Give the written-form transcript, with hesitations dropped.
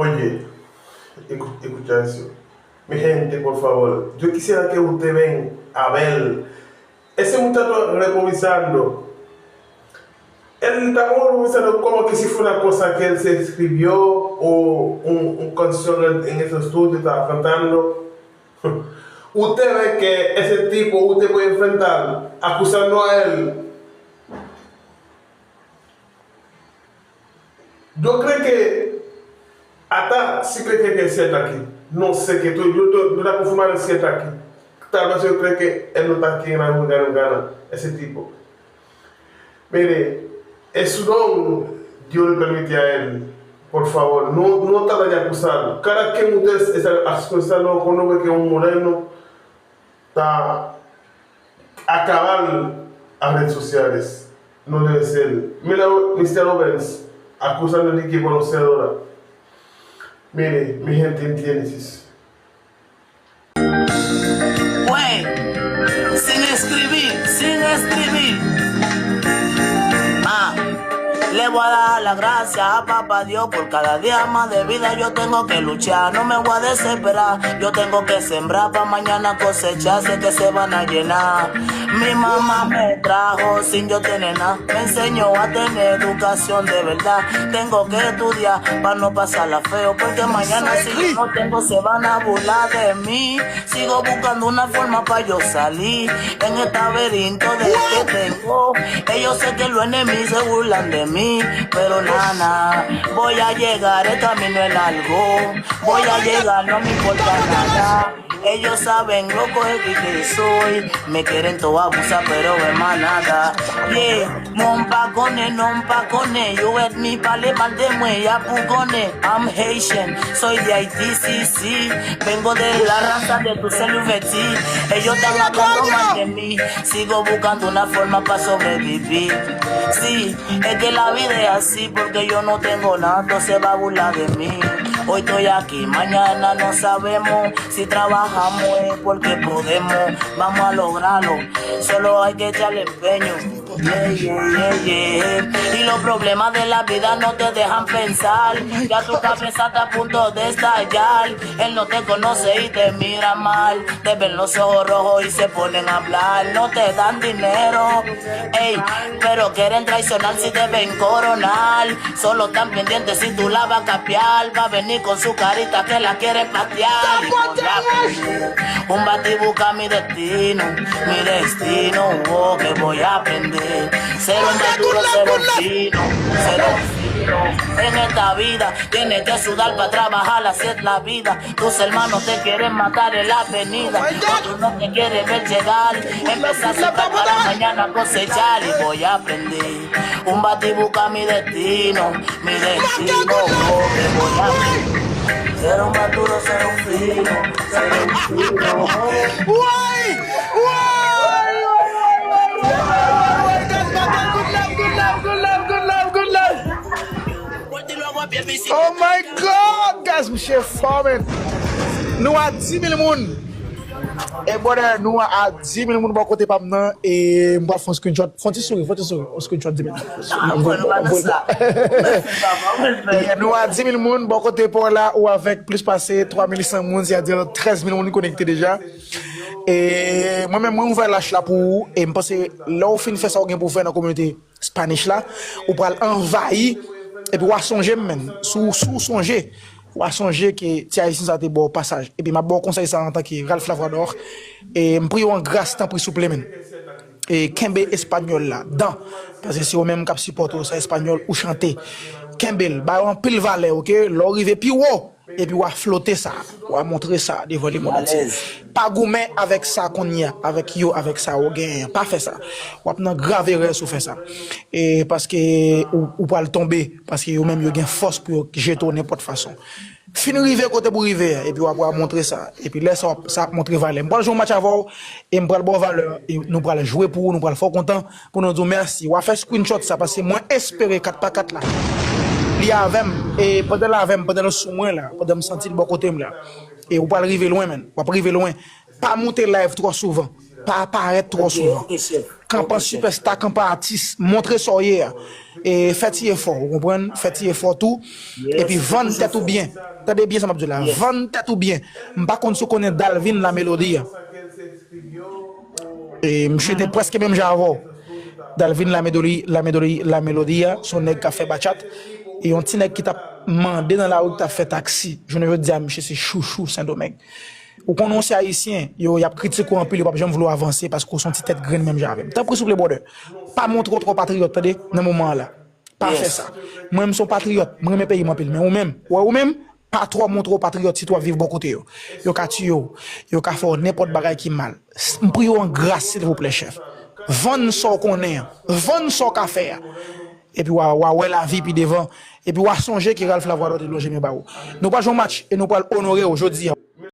Oye, escucha eso. Mi gente, por favor, yo quisiera que ustedes ven a ver ese muchacho revisando. Él está revisando como que si fue una cosa que él se escribió o un canción en ese estudio estaba cantando. Usted ve que ese tipo usted puede enfrentar acusando a él. Yo creo que hasta si creo que es cierto aquí. No sé que yo no la confirmar es cierto aquí. Tal vez yo creo que él no está aquí en la gana, ese tipo. Mire, es su don, Dios le permite a él. Por favor, no trata de acusarlo. Cada quien usted está acusando con un que un moreno está a acabar las redes sociales. No debe ser. Mira, Mr. Owens, acusando a Nicky conocedora. Mire, mi gente entiende. Güey, sin escribir. Le voy a dar las gracias a papá Dios por cada día más de vida. Yo tengo que luchar, no me voy a desesperar. Yo tengo que sembrar para mañana cosechar, sé que se van a llenar. Mi mamá me trajo sin yo tener nada, me enseñó a tener educación de verdad. Tengo que estudiar para no pasarla feo, porque mañana si yo no tengo se van a burlar de mí. Sigo buscando una forma para yo salir en este laberinto de que tengo. Ellos sé que los enemigos se burlan de mí, pero nada, voy a llegar, el camino es largo. Voy a llegar, no me importa nada. Ellos saben lo que soy. Me quieren todo abusar, pero es más nada. Yeah, non pa' con you et me pale mal de muella pugone. I'm Haitian, soy de Haití, sí. Vengo de la raza de tu celuveti. Ellos están hablando mal de mí. Sigo buscando una forma para sobrevivir. Sí, es que la vida es así, porque yo no tengo nada, entonces se va a burlar de mí. Hoy estoy aquí, mañana no sabemos. Si trabajamos es porque podemos. Vamos a lograrlo, solo hay que echarle empeño. Yeah. Y los problemas de la vida no te dejan pensar. Ya tu cabeza está a punto de estallar. Él no te conoce y te mira mal. Te ven los ojos rojos y se ponen a hablar. No te dan dinero, ey, pero quieren traicionar si te ven coronar. Solo están pendientes si tú la vas a capiar. Va a venir con su carita que la quiere patear. Un bati busca mi destino, oh, que voy a aprender. Ser un maduro, ser un fino. En esta vida tienes que sudar para trabajar, así es la vida. Tus hermanos te quieren matar en la avenida, otros no te quieren ver llegar. Empezar a para mañana cosechar y voy a aprender. Un bati busca mi destino, oh, que voy a aprender. Ser un maduro, ser un fino. Good love. Oh my God, guys, Michel Foreman. Nous à 10 000 moun. Et voilà, nous à 10 000 moun bon côté pas maintenant et moi faire un screenshot. Faut un screenshot 10 000. Nous à 10 000 moun bon côté pour là ou avec plus passé 3100 moun, c'est-à-dire 13 000 moun connectés déjà. Et moi-même, moi, ouvert lâche là pour et me penser là au fin fait ça pour faire dans la communauté Spanish là, ou pour envahir et puis on songer même sous songer, on songer que tia ici ça te bon passage et puis m'a bon conseil ça en tant que Ralph Lavrador et me prie en grâce temps pour souple même et Kembe espagnol là dedans parce que c'est au même cap supporter ça espagnol ou chanter Kembe ba en pile valeur OK l'arriver puis haut et puis on va flotter ça, on va montrer ça devant les monde entier. Pas gourmet avec ça qu'on y a, avec yo, avec ça au gain, pas faire ça. On va prendre grave erreur sur faire ça. Et parce que ou pas le tomber parce que yo même yo gain force pour jeter n'importe façon. Fin river côté pour river et puis on va montrer ça et puis laisse ça montrer valeur. On va jouer match avant et on va bon valeur et nous va jouer pour nous va fort content pour nous dire merci. On va faire screenshot ça parce que moi espérer 4x4 là. Il y a et pendant le soin là, pendant me sentir bon côté là. Et on pas arriver loin. Pas arriver loin. Pas monter live trop souvent. Pas apparaître trop souvent. campant superstar, campant artiste, montrer ça hier. Et faites effort, vous comprenez? Faites effort tout. Et puis vendre tête ou bien. Attendez bien ça m'a dit là. Vendre tête ou bien. M'pas contre ce qu'on est Dalvin la mélodie. Et monsieur était presque même j'avais. Dalvin la mélodie, son nèg qui a fait bachata. Et un petit nèg qui t'a mandé dans la rue qui t'a fait taxi. Je ne veux dire monsieur c'est chouchou Saint-Domingue. Ou qu'on on haïtien, yo y a critiqué en pile, pas jamais vouloir avancer parce qu'on sont tête graine même j'avais. Tant pris souple border. Pas montrer trop patriote attendez dans moment là. Pas faire ça. Moi même son patriote, moi même pays mon pile mais ou même pas trop montrer patriote si toi vivre bon côté yo. Yo ka tuer yo ka faire n'importe bagaille qui mal. M'prie en grâce s'il vous plaît chef. Vendre ça qu'on est, vendre ça qu'a faire. Et puis ouais la vie puis devant et puis songer qui Ralph Lavoie doit loger mes ba. Nous pas jouer match et nous pas honorer aujourd'hui.